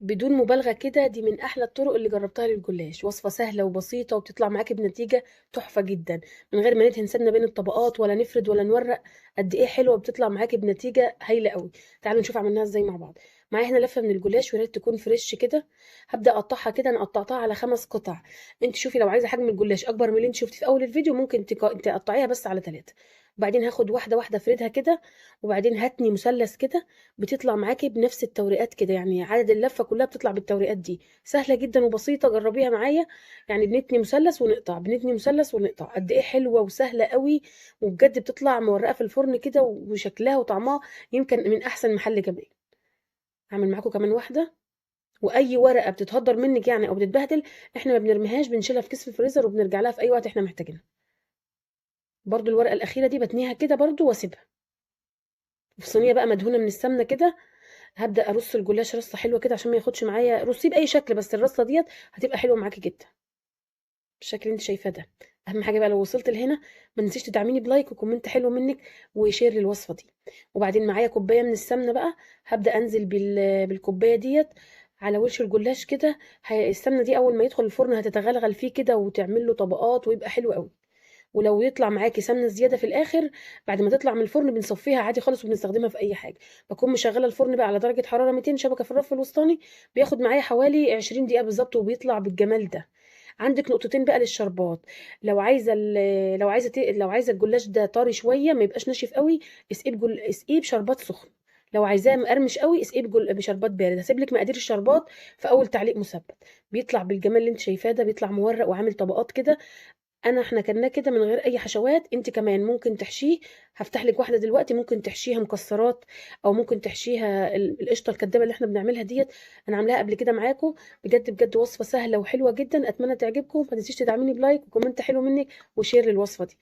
بدون مبالغة كده دي من أحلى الطرق اللي جربتها للجلاش، وصفة سهلة وبسيطة وبتطلع معاكي بنتيجة تحفة جدا، من غير ما ندهن سمنة بين الطبقات ولا نفرد ولا نورق. قد إيه حلوة بتطلع معاكي بنتيجة هايلة قوي. تعالوا نشوف عملناها ازاي مع بعض. معايا هنا لفة من الجلاش، وياريت تكون فريش كده. هبدأ أقطعها كده، أنا قطعتها على 5 قطع. انت شوفي لو عايزة حجم الجلاش أكبر من اللي انت شفتيه في أول الفيديو ممكن تقطعيها بس على 3. وبعدين هاخد واحدة واحدة افردها كده، وبعدين هاتني مثلث كده. بتطلع معاكي بنفس التوريقات كده، يعني عدد اللفة كلها بتطلع بالتوريقات دي. سهلة جدا وبسيطة، جربيها معايا. يعني بنتني مثلث ونقطع، بنتني مثلث ونقطع، قد ايه حلوة وسهلة قوي. وبجد بتطلع مورقة في الفرن كده، وشكلها وطعمها يمكن من احسن محل كمان. هعمل معاكم كمان واحدة. واي ورقة بتتهدر منك يعني او بتتبهدل، احنا ما بنرميهاش، بنشيلها في كيس في الفريزر وبنرجع لها في اي وقت احنا محتاجينها. برضو الورقة الأخيرة دي بتنيها كده برضو واسيبها في صينية بقى مدهونة من السمنة كده. هبدأ أرص الجلاش رصة حلوة كده عشان ما ياخدش معايا، رصيه بأي شكل بس الرصة ديت هتبقى حلوة معاكي جدا بالشكل اللي انت شايفاه ده. أهم حاجة بقى لو وصلت لهنا ما تنسيش تدعميني بلايك وكومنت حلو منك وشير للوصفة دي. وبعدين معايا كوباية من السمنة بقى. هبدأ أنزل بالكوباية ديت على وش الجلاش كده. السمنة دي أول ما يدخل الفرن هتتغلغل فيه كده وتعمل له طبقات ويبقى حلو قوي. ولو يطلع معاكي سمنه زياده في الاخر بعد ما تطلع من الفرن بنصفيها عادي خالص وبنستخدمها في اي حاجه. بكون مشغله الفرن بقى على درجه حراره 200، شبكه في الرف الوسطاني. بياخد معايا حوالي 20 دقيقه بالظبط وبيطلع بالجمال ده. عندك نقطتين بقى للشربات. لو عايزه الجلاش ده طري شويه ما يبقاش ناشف قوي. اسقيه بشربات سخن. لو عايزاه مقرمش قوي اسقيه بشربات بارد. هسيب لك مقادير الشربات في اول تعليق مثبت. بيطلع بالجمال اللي انت شايفاه ده، بيطلع مورق وعامل طبقات كده. احنا كلناه كده من غير اي حشوات. انت كمان ممكن تحشيه. هفتح لك واحده دلوقتي ممكن تحشيها مكسرات، او ممكن تحشيها القشطه الكدابه اللي احنا بنعملها ديت. انا عاملاها قبل كده معاكم. بجد بجد وصفه سهله وحلوه جدا، اتمنى تعجبكم. ما تنسيش تدعميني بلايك وكومنت حلو منك وشير للوصفه دي.